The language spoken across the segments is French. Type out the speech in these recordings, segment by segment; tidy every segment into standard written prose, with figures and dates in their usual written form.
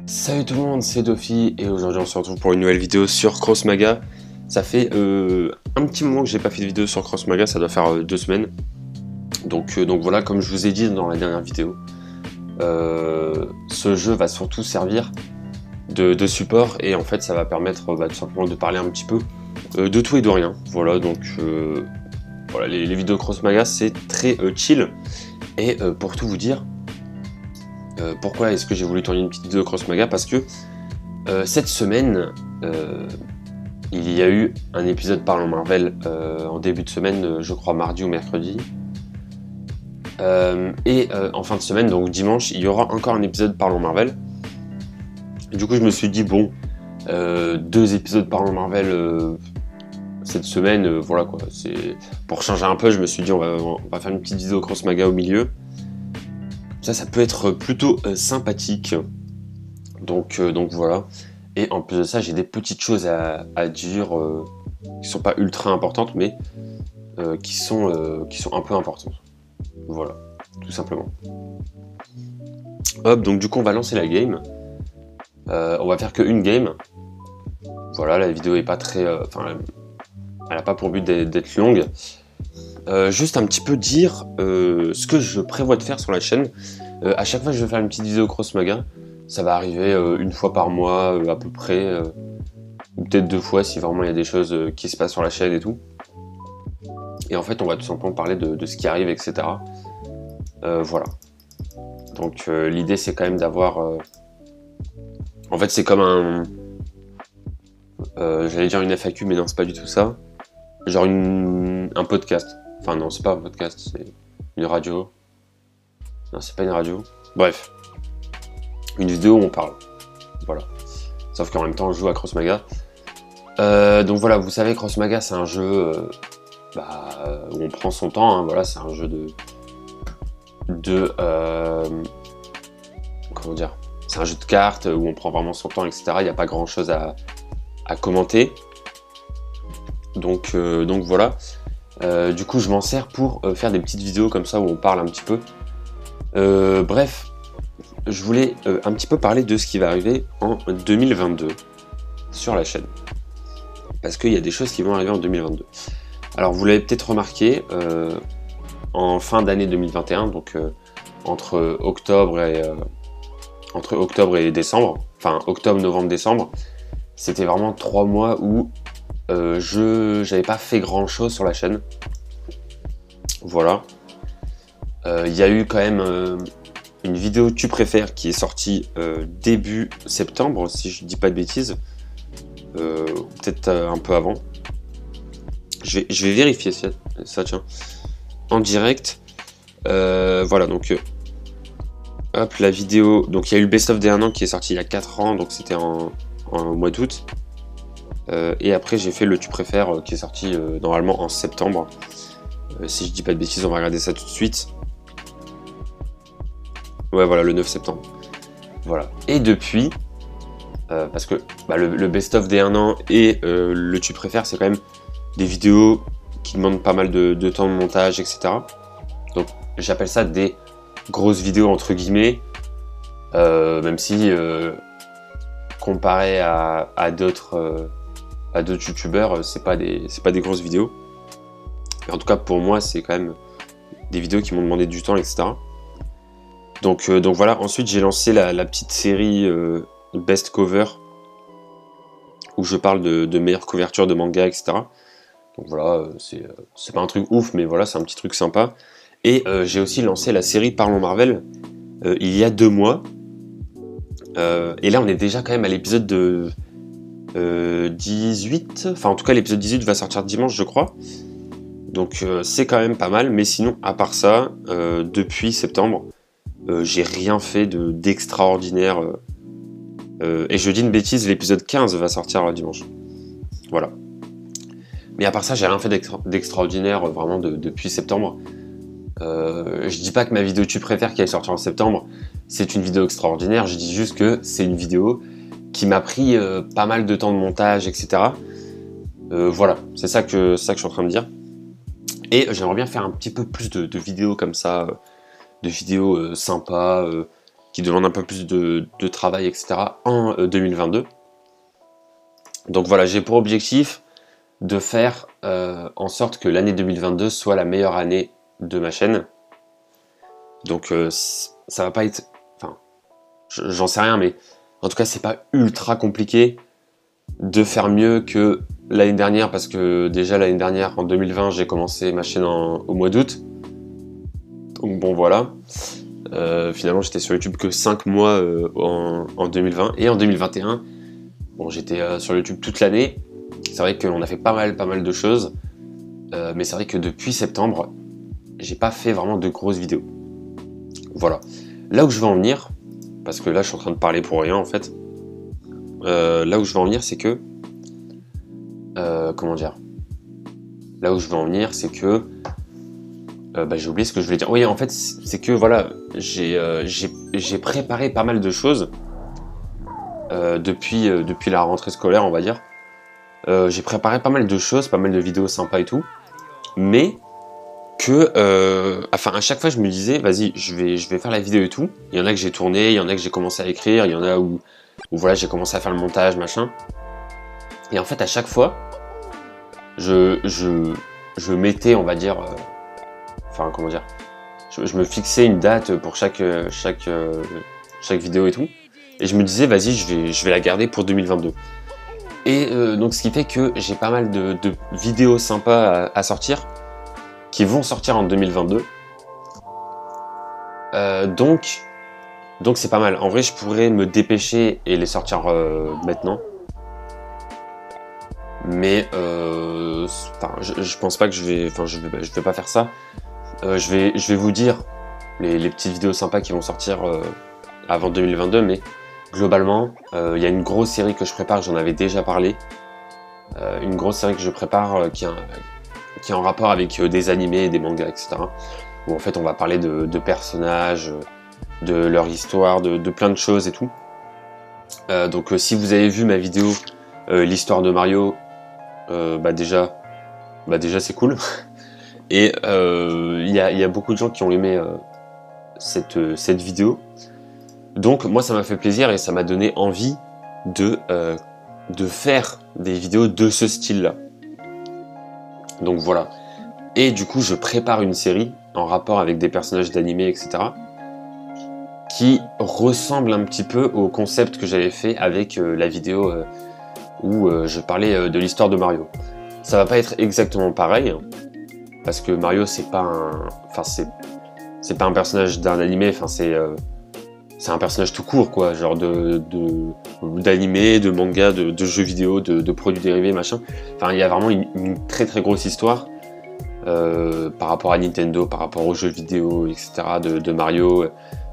Salut tout le monde, c'est Dofi et aujourd'hui on se retrouve pour une nouvelle vidéo sur Cross Maga. Ça fait un petit moment que j'ai pas fait de vidéo sur Cross Maga, ça doit faire 2 semaines. Donc voilà, comme je vous ai dit dans la dernière vidéo, ce jeu va surtout servir de support et en fait ça va permettre tout simplement de parler un petit peu de tout et de rien. Voilà, donc voilà, les vidéos Cross Maga c'est très chill et pour tout vous dire, pourquoi est-ce que j'ai voulu tourner une petite vidéo Cross Maga? Parce que cette semaine, il y a eu un épisode Parlons Marvel en début de semaine, je crois mardi ou mercredi. Et en fin de semaine, donc dimanche, il y aura encore un épisode Parlons Marvel. Et du coup, je me suis dit, bon, 2 épisodes Parlons Marvel cette semaine, voilà quoi. C'est pour changer un peu, je me suis dit, on va faire une petite vidéo Cross Maga au milieu. Ça peut être plutôt sympathique. Donc voilà. Et en plus de ça, j'ai des petites choses à dire qui sont pas ultra importantes, mais qui sont un peu importantes. Voilà, tout simplement. Hop, donc du coup, on va lancer la game. On va faire qu'une game. Voilà, la vidéo est pas très... elle a pas pour but d'être longue. Juste un petit peu dire ce que je prévois de faire sur la chaîne. À chaque fois que je vais faire une petite vidéo Cross Maga, ça va arriver une fois par mois à peu près, ou peut-être 2 fois si vraiment il y a des choses qui se passent sur la chaîne et tout. Et en fait on va tout simplement parler de ce qui arrive, etc. Voilà. Donc l'idée c'est quand même d'avoir... En fait c'est comme un... j'allais dire une FAQ mais non c'est pas du tout ça. Genre un podcast. Enfin non c'est pas un podcast, c'est une radio. Non c'est pas une radio. Bref. Une vidéo où on parle. Voilà. Sauf qu'en même temps, on joue à Cross Maga. Donc voilà, vous savez, Cross Maga, c'est un jeu où on prend son temps. Hein, voilà, c'est un jeu comment dire? C'est un jeu de cartes où on prend vraiment son temps, etc. Il n'y a pas grand chose à commenter. Donc voilà. Du coup, je m'en sers pour faire des petites vidéos comme ça où on parle un petit peu. Bref. Je voulais un petit peu parler de ce qui va arriver en 2022 sur la chaîne. Parce qu'il y a des choses qui vont arriver en 2022. Alors vous l'avez peut-être remarqué, en fin d'année 2021, donc entre octobre et décembre, enfin octobre, novembre, décembre, c'était vraiment 3 mois où j'avais pas fait grand chose sur la chaîne. Voilà. Il y a eu quand même... une vidéo Tu préfères qui est sortie début septembre, si je dis pas de bêtises, peut-être un peu avant. Je vais vérifier ça, tiens, en direct. Voilà, donc hop, la vidéo. Donc il y a eu le Best of des 1 an qui est sorti il y a 4 ans, donc c'était en mois d'août. Et après j'ai fait le Tu préfères qui est sorti normalement en septembre. Si je dis pas de bêtises, on va regarder ça tout de suite. Ouais, voilà, le 9 septembre. Voilà. Et depuis, parce que le best-of des 1 an et le Tu préfères, c'est quand même des vidéos qui demandent pas mal de temps de montage, etc. Donc, j'appelle ça des grosses vidéos, entre guillemets, même si, comparé à d'autres youtubeurs, c'est pas des grosses vidéos. Mais en tout cas, pour moi, c'est quand même des vidéos qui m'ont demandé du temps, etc. Donc voilà, ensuite j'ai lancé la petite série Best Cover où je parle de meilleures couvertures de manga, etc. Donc voilà, c'est pas un truc ouf, mais voilà, c'est un petit truc sympa. Et j'ai aussi lancé la série Parlons Marvel il y a 2 mois. Et là on est déjà quand même à l'épisode de 18. Enfin en tout cas l'épisode 18 va sortir dimanche je crois. Donc c'est quand même pas mal, mais sinon à part ça, depuis septembre, j'ai rien fait d'extraordinaire. Et je dis une bêtise, l'épisode 15 va sortir dimanche. Voilà. Mais à part ça, j'ai rien fait d'extraordinaire vraiment depuis septembre. Je dis pas que ma vidéo Tu préfères qui est sortie en septembre, c'est une vidéo extraordinaire. Je dis juste que c'est une vidéo qui m'a pris pas mal de temps de montage, etc. Voilà, c'est ça que je suis en train de dire. Et j'aimerais bien faire un petit peu plus de vidéos comme ça, de vidéos sympas, qui demandent un peu plus de travail, etc. en 2022. Donc voilà, j'ai pour objectif de faire en sorte que l'année 2022 soit la meilleure année de ma chaîne. Donc ça va pas être... Enfin, j'en sais rien, mais en tout cas, c'est pas ultra compliqué de faire mieux que l'année dernière, parce que déjà l'année dernière, en 2020, j'ai commencé ma chaîne au mois d'août. Donc bon, voilà. Finalement, j'étais sur YouTube que 5 mois en 2020. Et en 2021, bon, j'étais sur YouTube toute l'année. C'est vrai qu'on a fait pas mal de choses. Mais c'est vrai que depuis septembre, j'ai pas fait vraiment de grosses vidéos. Voilà. Là où je veux en venir, parce que là, je suis en train de parler pour rien, en fait. Là où je veux en venir, c'est que... comment dire? Là où je veux en venir, c'est que... j'ai oublié ce que je voulais dire. Oui, en fait, c'est que, voilà, j'ai préparé pas mal de choses depuis la rentrée scolaire, on va dire. J'ai préparé pas mal de choses, pas mal de vidéos sympas et tout. Mais que... enfin, à chaque fois, je me disais, vas-y, je vais faire la vidéo et tout. Il y en a que j'ai tourné, il y en a que j'ai commencé à écrire, il y en a où voilà, j'ai commencé à faire le montage, machin. Et en fait, à chaque fois, je mettais, on va dire... enfin, comment dire, je me fixais une date pour chaque vidéo et tout, et je me disais, vas-y, je vais la garder pour 2022. Et donc, ce qui fait que j'ai pas mal de vidéos sympas à sortir, qui vont sortir en 2022. Donc c'est pas mal. En vrai, je pourrais me dépêcher et les sortir maintenant. Mais je pense pas que je vais pas faire ça. Je vais vous dire les petites vidéos sympas qui vont sortir avant 2022, mais globalement, il y a une grosse série que je prépare, j'en avais déjà parlé. Une grosse série que je prépare qui est en rapport avec des animés, des mangas, etc. Où en fait on va parler de personnages, de leur histoire, de plein de choses et tout. Donc si vous avez vu ma vidéo l'histoire de Mario, déjà c'est cool. Et il y a beaucoup de gens qui ont aimé cette vidéo. Donc moi ça m'a fait plaisir et ça m'a donné envie de faire des vidéos de ce style-là. Donc voilà. Et du coup je prépare une série en rapport avec des personnages d'animé, etc. qui ressemble un petit peu au concept que j'avais fait avec la vidéo où je parlais de l'histoire de Mario. Ça va pas être exactement pareil, hein, parce que Mario c'est pas un personnage d'un animé, c'est un personnage tout court, quoi, genre d'animé, de manga, de jeux vidéo, de produits dérivés, machin. Enfin, il y a vraiment une très grosse histoire par rapport à Nintendo, par rapport aux jeux vidéo, etc., de Mario,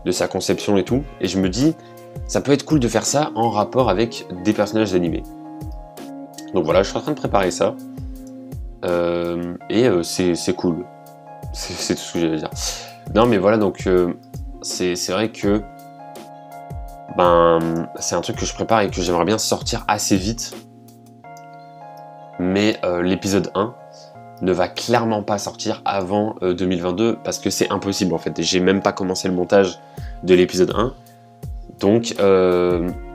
de sa conception et tout. Et je me dis, ça peut être cool de faire ça en rapport avec des personnages animés. Donc voilà, je suis en train de préparer ça. Et c'est cool. C'est tout ce que j'allais dire. Non, mais voilà, donc c'est vrai que c'est un truc que je prépare et que j'aimerais bien sortir assez vite. Mais l'épisode 1 ne va clairement pas sortir avant 2022 parce que c'est impossible en fait. J'ai même pas commencé le montage de l'épisode 1. Donc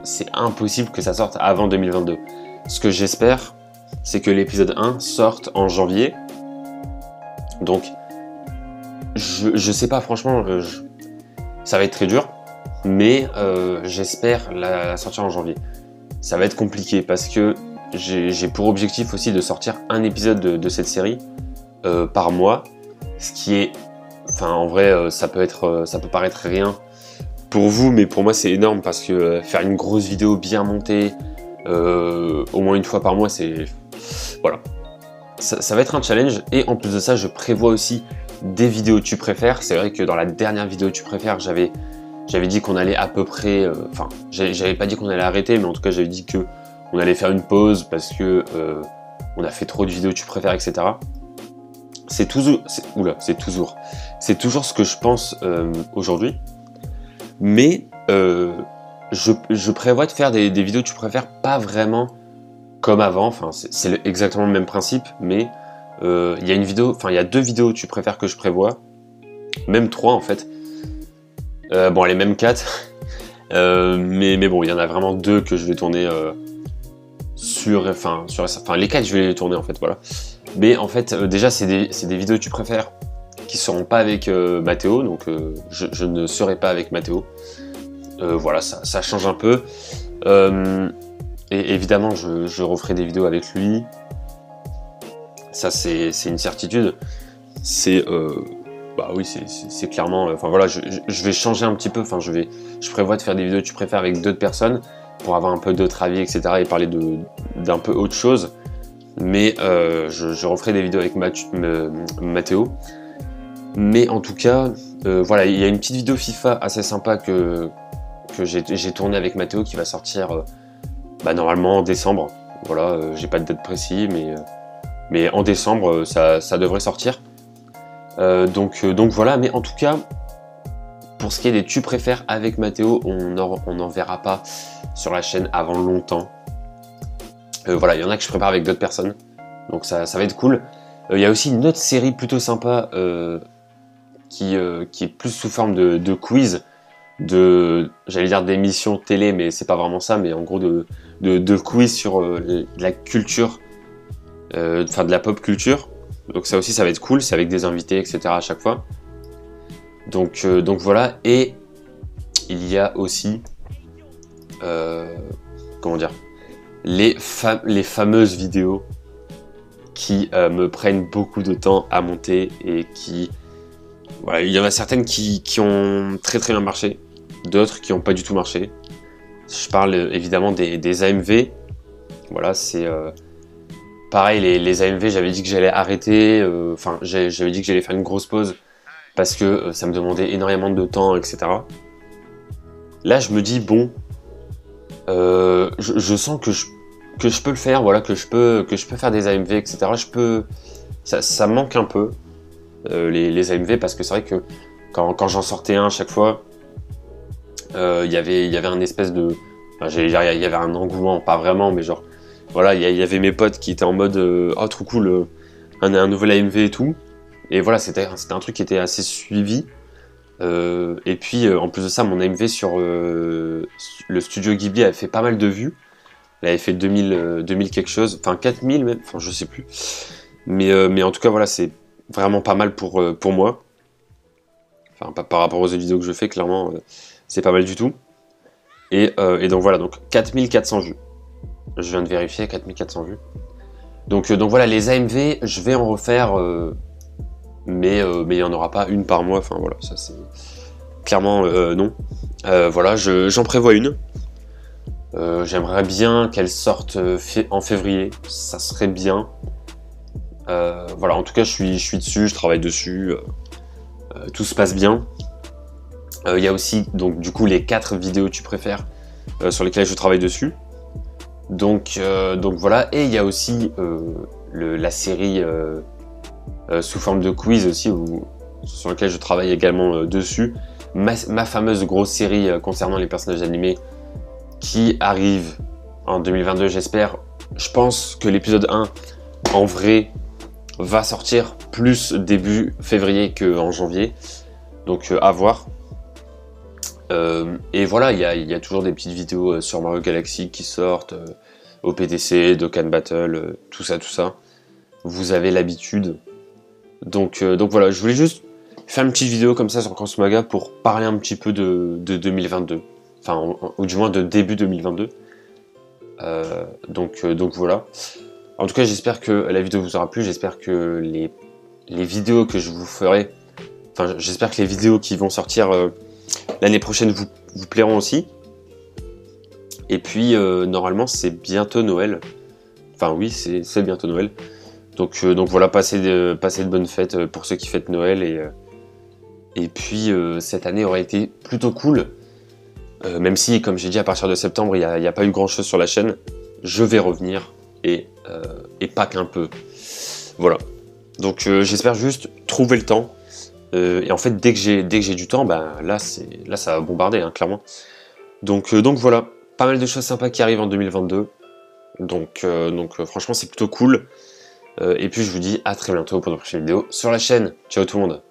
c'est impossible que ça sorte avant 2022. Ce que j'espère, c'est que l'épisode 1 sorte en janvier. Donc je sais pas, franchement, ça va être très dur. Mais j'espère la sortir en janvier. Ça va être compliqué parce que j'ai pour objectif aussi de sortir un épisode de cette série par mois. Ce qui est... Enfin, en vrai, ça peut paraître rien pour vous, mais pour moi c'est énorme parce que faire une grosse vidéo bien montée au moins une fois par mois, c'est... Voilà. Ça va être un challenge. Et en plus de ça, je prévois aussi des vidéos tu préfères. C'est vrai que dans la dernière vidéo tu préfères, j'avais dit qu'on allait à peu près... Enfin, j'avais pas dit qu'on allait arrêter, mais en tout cas, j'avais dit que on allait faire une pause parce que on a fait trop de vidéos tu préfères, etc. C'est toujours ce que je pense aujourd'hui. Mais je prévois de faire des vidéos tu préfères pas vraiment comme avant. Enfin, c'est exactement le même principe, mais il y a 2 vidéos tu préfères que je prévois. Même 3 en fait. Bon, allez, même 4. Mais bon, il y en a vraiment 2 que je vais tourner enfin les 4 je vais les tourner en fait, voilà. Mais en fait, déjà c'est des vidéos que tu préfères qui seront pas avec Mathéo, donc je ne serai pas avec Mathéo. Voilà, ça change un peu. Et évidemment, je referai des vidéos avec lui. Ça, c'est une certitude. Bah oui, c'est clairement. Enfin voilà, je vais changer un petit peu. Enfin, je prévois de faire des vidéos que tu préfères avec d'autres personnes pour avoir un peu d'autres avis, etc. et parler d'un peu autre chose. Mais je referai des vidéos avec Mathéo. Mais en tout cas, voilà, il y a une petite vidéo FIFA assez sympa que j'ai tourné avec Mathéo qui va sortir normalement en décembre. Voilà, j'ai pas de date précise, mais en décembre ça devrait sortir. Donc voilà, mais en tout cas, pour ce qui est des tu préfères avec Mathéo, on n'en verra pas sur la chaîne avant longtemps. Voilà, il y en a que je prépare avec d'autres personnes, donc ça va être cool. Il y a aussi une autre série plutôt sympa qui est plus sous forme de quiz, j'allais dire d'émissions télé, mais c'est pas vraiment ça, mais en gros de quiz sur la culture, enfin de la pop culture. Donc ça aussi ça va être cool, c'est avec des invités, etc. à chaque fois. Donc voilà, et il y a aussi comment dire, les fameuses vidéos qui me prennent beaucoup de temps à monter et qui... Voilà, il y en a certaines qui ont très très bien marché, d'autres qui n'ont pas du tout marché. Je parle évidemment des AMV. Voilà, c'est... pareil, les AMV, j'avais dit que j'allais arrêter, enfin j'avais dit que j'allais faire une grosse pause parce que ça me demandait énormément de temps, etc. Là, je me dis, bon, je sens que je peux le faire, voilà, que je peux faire des AMV, etc. Ça me manque un peu, les AMV, parce que c'est vrai que quand j'en sortais un à chaque fois, il y avait un espèce de... Enfin, j'allais dire, il y avait un engouement, pas vraiment, mais genre... Voilà, il y avait mes potes qui étaient en mode oh trop cool, un nouvel AMV et tout. Et voilà, c'était un truc qui était assez suivi. Et puis en plus de ça, mon AMV sur le studio Ghibli avait fait pas mal de vues. Il avait fait 2000 quelque chose, enfin 4000 même, enfin je sais plus. Mais en tout cas, voilà, c'est vraiment pas mal pour moi. Enfin, par rapport aux vidéos que je fais, clairement, c'est pas mal du tout. Et donc voilà, donc 4400 vues. Je viens de vérifier, 4400 vues. Donc voilà, les AMV, je vais en refaire, mais il n'y en aura pas une par mois. Enfin voilà, ça c'est clairement non. Voilà, j'en prévois une. J'aimerais bien qu'elle sorte en février, ça serait bien. Voilà, en tout cas, je suis dessus, je travaille dessus. Tout se passe bien. Il y a aussi, donc du coup, les 4 vidéos tu préfères sur lesquelles je travaille dessus. Donc voilà, et il y a aussi la série sous forme de quiz aussi, sur laquelle je travaille également dessus. Ma fameuse grosse série concernant les personnages animés qui arrive en 2022, j'espère. Je pense que l'épisode 1, en vrai, va sortir plus début février qu'en janvier. Donc à voir. Et voilà, il y a toujours des petites vidéos sur Mario Galaxy qui sortent, au PTC, Dokkan Battle, tout ça. Vous avez l'habitude. Donc voilà, je voulais juste faire une petite vidéo comme ça sur Consumaga pour parler un petit peu de 2022. Enfin, ou du moins de début 2022. Donc voilà. En tout cas, j'espère que la vidéo vous aura plu. J'espère que les vidéos que je vous ferai... Enfin, j'espère que les vidéos qui vont sortir... l'année prochaine vous plairont aussi. Et puis normalement c'est bientôt Noël. Enfin oui, c'est bientôt Noël. Donc voilà, passez de bonnes fêtes pour ceux qui fêtent Noël. Et puis cette année aurait été plutôt cool. Même si, comme j'ai dit, à partir de septembre, il n'y a pas eu grand chose sur la chaîne. Je vais revenir et pas qu'un peu. Voilà. Donc j'espère juste trouver le temps. Et en fait, dès que j'ai du temps, là ça va bombarder, hein, clairement. Donc voilà, pas mal de choses sympas qui arrivent en 2022. Donc franchement, c'est plutôt cool. Et puis je vous dis à très bientôt pour de prochaines vidéos sur la chaîne. Ciao tout le monde.